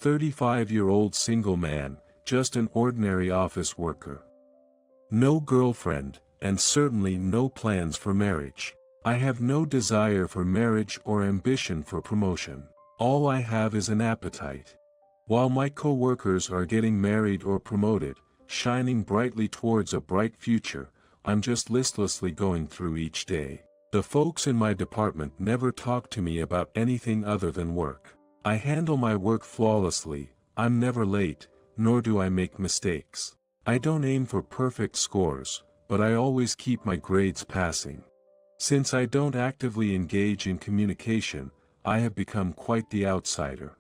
35-year-old single man, just an ordinary office worker. No girlfriend, and certainly no plans for marriage. I have no desire for marriage or ambition for promotion. All I have is an appetite. While my co-workers are getting married or promoted, shining brightly towards a bright future, I'm just listlessly going through each day. The folks in my department never talk to me about anything other than work. I handle my work flawlessly, I'm never late, nor do I make mistakes. I don't aim for perfect scores, but I always keep my grades passing. Since I don't actively engage in communication, I have become quite the outsider.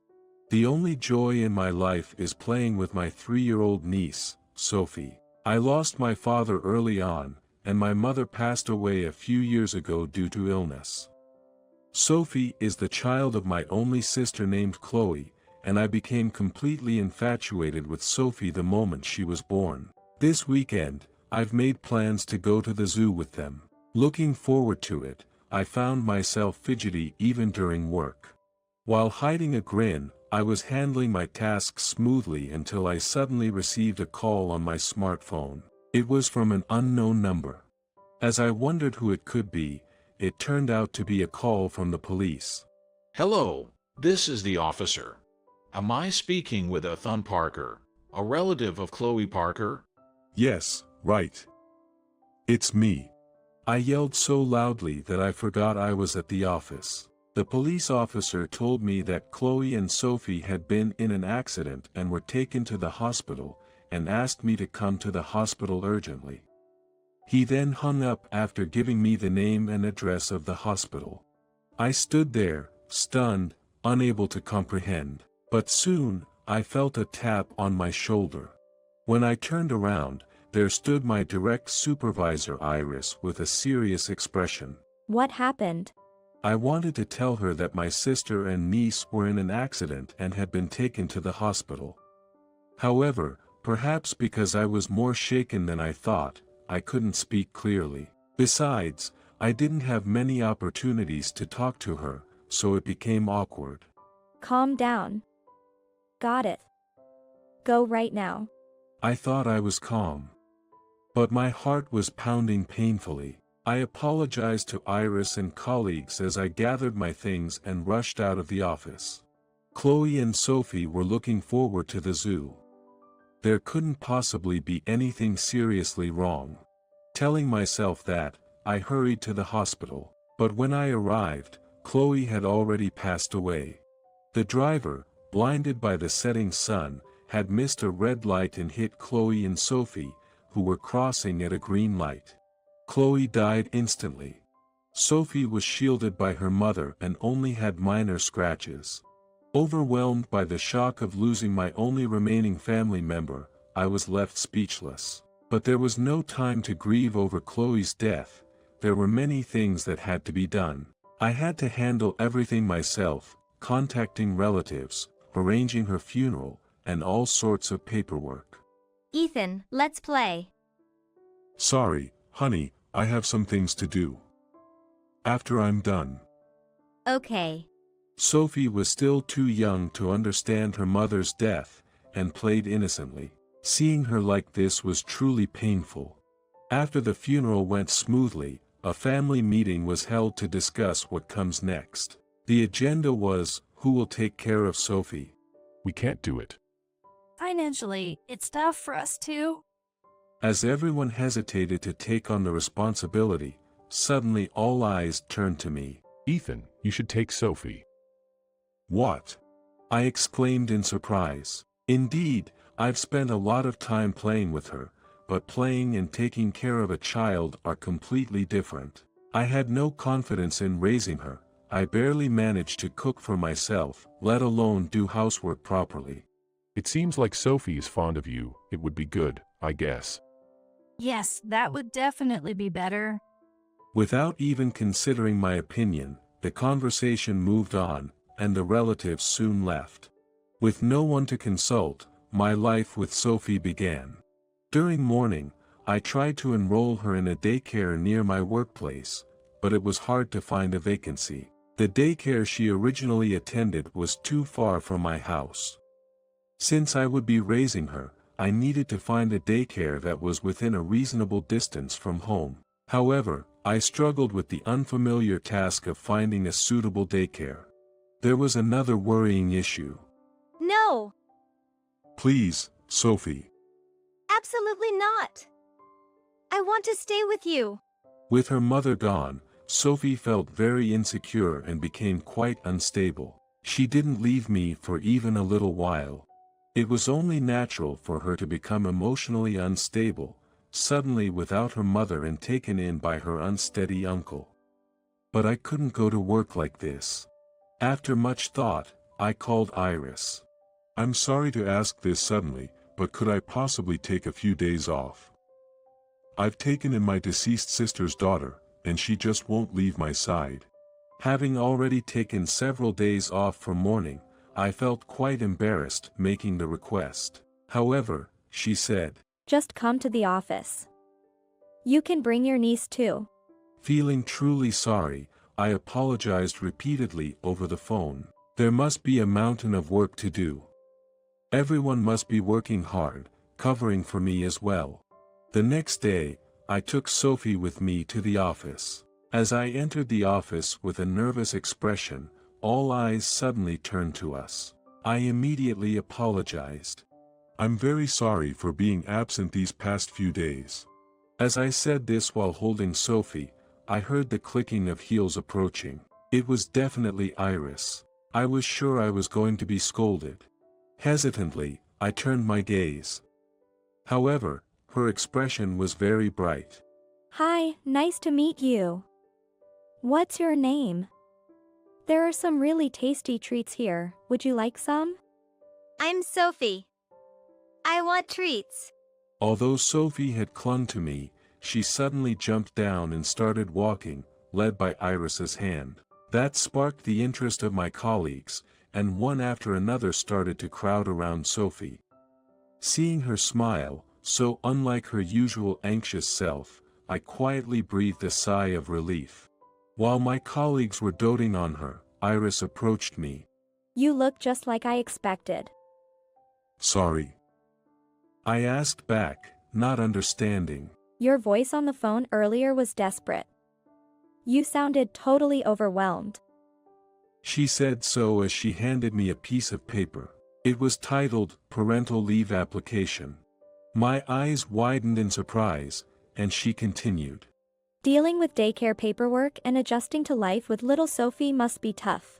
The only joy in my life is playing with my 3-year-old niece, Sophie. I lost my father early on, and my mother passed away a few years ago due to illness. Sophie is the child of my only sister named Chloe, and I became completely infatuated with Sophie the moment she was born. This weekend, I've made plans to go to the zoo with them. Looking forward to it, I found myself fidgety even during work. While hiding a grin, I was handling my tasks smoothly until I suddenly received a call on my smartphone. It was from an unknown number. As I wondered who it could be, it turned out to be a call from the police. Hello, this is the officer. Am I speaking with Ethan Parker, a relative of Chloe Parker? Yes, right. It's me. I yelled so loudly that I forgot I was at the office. The police officer told me that Chloe and Sophie had been in an accident and were taken to the hospital, and asked me to come to the hospital urgently. He then hung up after giving me the name and address of the hospital. I stood there, stunned, unable to comprehend. But soon, I felt a tap on my shoulder. When I turned around, there stood my direct supervisor Iris with a serious expression. What happened? I wanted to tell her that my sister and niece were in an accident and had been taken to the hospital. However, perhaps because I was more shaken than I thought, I couldn't speak clearly. Besides, I didn't have many opportunities to talk to her, so it became awkward. Calm down. Got it. Go right now. I thought I was calm. But my heart was pounding painfully. I apologized to Iris and colleagues as I gathered my things and rushed out of the office. Chloe and Sophie were looking forward to the zoo. There couldn't possibly be anything seriously wrong. Telling myself that, I hurried to the hospital. But when I arrived, Chloe had already passed away. The driver, blinded by the setting sun, had missed a red light and hit Chloe and Sophie, who were crossing at a green light. Chloe died instantly. Sophie was shielded by her mother and only had minor scratches. Overwhelmed by the shock of losing my only remaining family member, I was left speechless. But there was no time to grieve over Chloe's death. There were many things that had to be done. I had to handle everything myself, contacting relatives, arranging her funeral, and all sorts of paperwork. Ethan, let's play. Sorry, honey, I have some things to do. After I'm done. Okay. Sophie was still too young to understand her mother's death, and played innocently. Seeing her like this was truly painful. After the funeral went smoothly, a family meeting was held to discuss what comes next. The agenda was, who will take care of Sophie? We can't do it. Financially, it's tough for us too. As everyone hesitated to take on the responsibility, suddenly all eyes turned to me. Ethan, you should take Sophie. What? I exclaimed in surprise. Indeed, I've spent a lot of time playing with her, but playing and taking care of a child are completely different. I had no confidence in raising her. I barely managed to cook for myself, let alone do housework properly. It seems like Sophie is fond of you. It would be good, I guess. Yes, that would definitely be better. Without even considering my opinion, the conversation moved on, and the relatives soon left. With no one to consult, my life with Sophie began. During morning, I tried to enroll her in a daycare near my workplace, but it was hard to find a vacancy. The daycare she originally attended was too far from my house. Since I would be raising her, I needed to find a daycare that was within a reasonable distance from home. However, I struggled with the unfamiliar task of finding a suitable daycare. There was another worrying issue. No, Please, Sophie. absolutely not. I want to stay with you. With her mother gone, Sophie felt very insecure and became quite unstable. She didn't leave me for even a little while. It was only natural for her to become emotionally unstable, suddenly without her mother and taken in by her unsteady uncle. But I couldn't go to work like this. After much thought, I called Iris. I'm sorry to ask this suddenly, but could I possibly take a few days off? I've taken in my deceased sister's daughter, and she just won't leave my side. Having already taken several days off from mourning, I felt quite embarrassed making the request. However, she said, Just come to the office. You can bring your niece too. feeling truly sorry, I apologized repeatedly over the phone. There must be a mountain of work to do. Everyone must be working hard, covering for me as well. The next day, I took Sophie with me to the office. As I entered the office with a nervous expression, all eyes suddenly turned to us. I immediately apologized. I'm very sorry for being absent these past few days. As I said this while holding Sophie, I heard the clicking of heels approaching. It was definitely Iris. I was sure I was going to be scolded. Hesitantly, I turned my gaze. However, her expression was very bright. Hi, nice to meet you. What's your name? There are some really tasty treats here. Would you like some? I'm Sophie. I want treats. Although Sophie had clung to me, she suddenly jumped down and started walking, led by Iris's hand. That sparked the interest of my colleagues, and one after another started to crowd around Sophie. Seeing her smile, so unlike her usual anxious self, I quietly breathed a sigh of relief. While my colleagues were doting on her, Iris approached me. You look just like I expected. Sorry. I asked back, not understanding. Your voice on the phone earlier was desperate. You sounded totally overwhelmed. She said so as she handed me a piece of paper. It was titled, Parental Leave Application. My eyes widened in surprise, and she continued. Dealing with daycare paperwork and adjusting to life with little Sophie must be tough.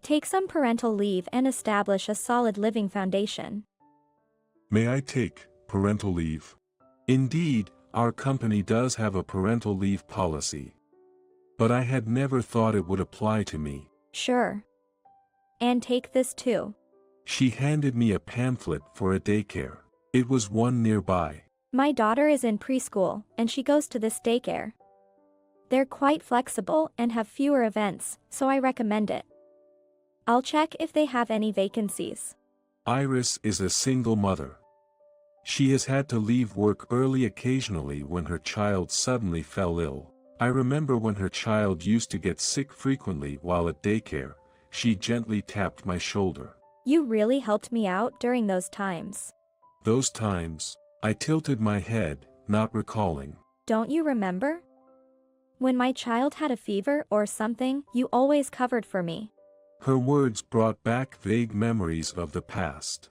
Take some parental leave and establish a solid living foundation. May I take parental leave? Indeed, our company does have a parental leave policy. But I had never thought it would apply to me. Sure. And take this too. She handed me a pamphlet for a daycare. It was one nearby. My daughter is in preschool, and she goes to this daycare. They're quite flexible and have fewer events, so I recommend it. I'll check if they have any vacancies. Iris is a single mother. She has had to leave work early occasionally when her child suddenly fell ill. I remember when her child used to get sick frequently while at daycare, she gently tapped my shoulder. You really helped me out during those times. Those times, I tilted my head, not recalling. Don't you remember? When my child had a fever or something, you always covered for me. Her words brought back vague memories of the past.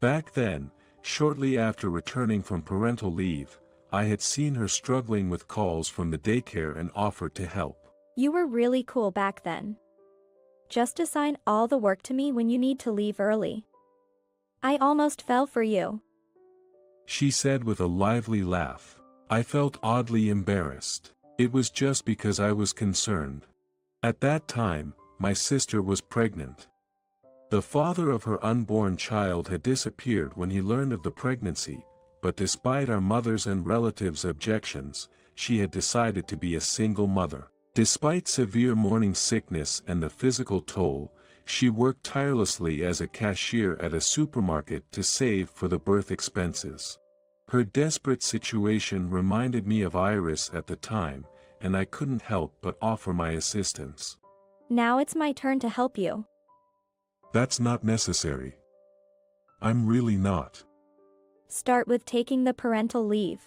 Back then, shortly after returning from parental leave, I had seen her struggling with calls from the daycare and offered to help. You were really cool back then. Just assign all the work to me when you need to leave early. I almost fell for you. She said with a lively laugh. I felt oddly embarrassed. It was just because I was concerned. At that time, my sister was pregnant. The father of her unborn child had disappeared when he learned of the pregnancy, but despite our mother's and relatives' objections, she had decided to be a single mother. Despite severe morning sickness and the physical toll, she worked tirelessly as a cashier at a supermarket to save for the birth expenses. Her desperate situation reminded me of Iris at the time, and I couldn't help but offer my assistance. Now it's my turn to help you. That's not necessary. I'm really not. Start with taking the parental leave.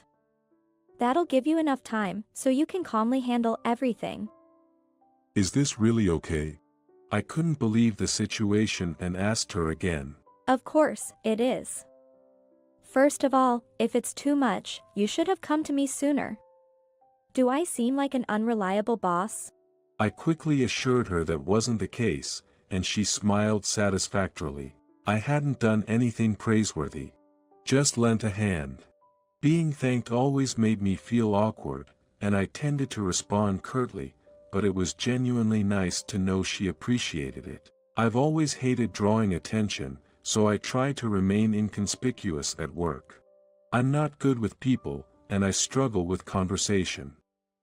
That'll give you enough time so you can calmly handle everything. Is this really okay? I couldn't believe the situation and asked her again. Of course, it is. First of all, if it's too much, you should have come to me sooner. Do I seem like an unreliable boss? I quickly assured her that wasn't the case, and she smiled satisfactorily. I hadn't done anything praiseworthy. Just lent a hand. Being thanked always made me feel awkward, and I tended to respond curtly, but it was genuinely nice to know she appreciated it. I've always hated drawing attention, so I try to remain inconspicuous at work. I'm not good with people, and I struggle with conversation.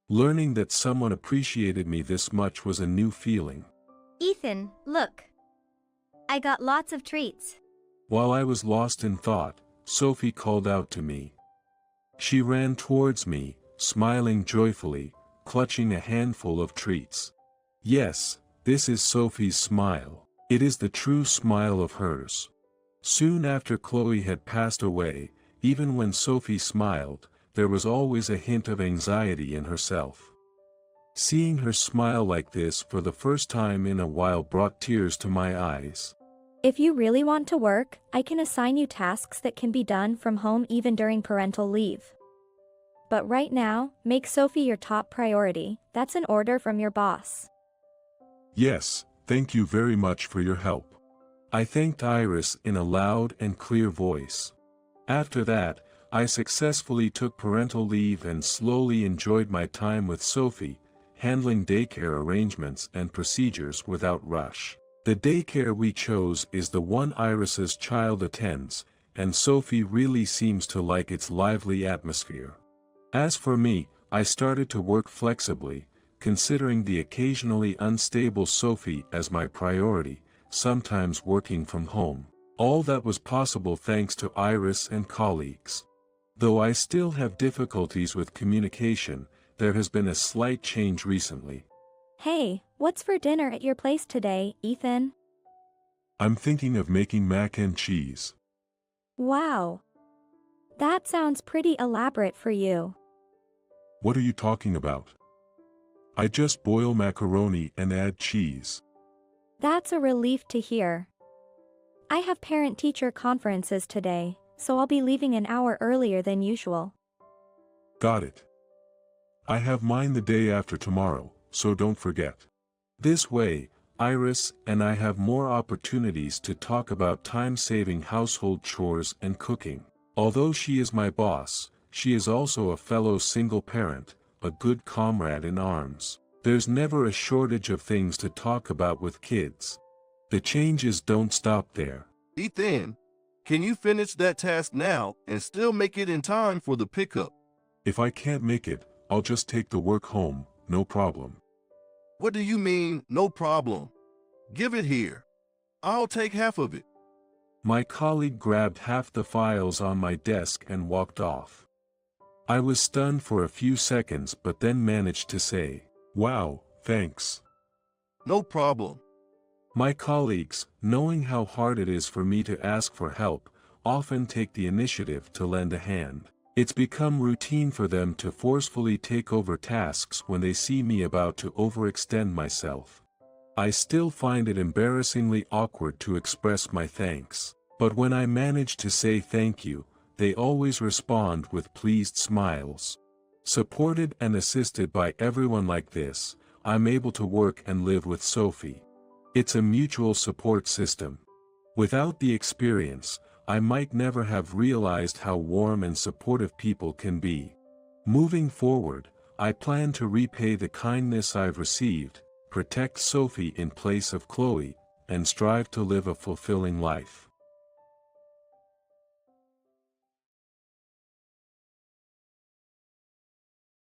Learning that someone appreciated me this much was a new feeling. Ethan, look. I got lots of treats. While I was lost in thought, Sophie called out to me. She ran towards me, smiling joyfully, clutching a handful of treats. Yes, this is Sophie's smile. It is the true smile of hers. Soon after Chloe had passed away, even when Sophie smiled, there was always a hint of anxiety in herself. Seeing her smile like this for the first time in a while brought tears to my eyes. If you really want to work, I can assign you tasks that can be done from home even during parental leave. But right now, make Sophie your top priority. That's an order from your boss. Yes, thank you very much for your help. I thanked Iris in a loud and clear voice. After that, I successfully took parental leave and slowly enjoyed my time with Sophie, handling daycare arrangements and procedures without rush. The daycare we chose is the one Iris's child attends, and Sophie really seems to like its lively atmosphere. As for me, I started to work flexibly, considering the occasionally unstable Sophie as my priority, sometimes working from home. All that was possible thanks to Iris and colleagues. Though I still have difficulties with communication, there has been a slight change recently. Hey, what's for dinner at your place today, Ethan? I'm thinking of making mac and cheese. Wow. That sounds pretty elaborate for you. What are you talking about? I just boil macaroni and add cheese. That's a relief to hear. I have parent-teacher conferences today, so I'll be leaving an hour earlier than usual. Got it. I have mine the day after tomorrow, so don't forget. This way, Iris and I have more opportunities to talk about time-saving household chores and cooking. Although she is my boss, she is also a fellow single parent, a good comrade in arms. There's never a shortage of things to talk about with kids. The changes don't stop there. Ethan, can you finish that task now and still make it in time for the pickup? If I can't make it, I'll just take the work home, no problem. What do you mean, no problem? Give it here. I'll take half of it. My colleague grabbed half the files on my desk and walked off. I was stunned for a few seconds but then managed to say, "Wow, thanks." No problem. My colleagues, knowing how hard it is for me to ask for help, often take the initiative to lend a hand. It's become routine for them to forcefully take over tasks when they see me about to overextend myself. I still find it embarrassingly awkward to express my thanks, but when I manage to say thank you, they always respond with pleased smiles. Supported and assisted by everyone like this, I'm able to work and live with Sophie. It's a mutual support system. Without the experience, I might never have realized how warm and supportive people can be. Moving forward, I plan to repay the kindness I've received, protect Sophie in place of Chloe, and strive to live a fulfilling life.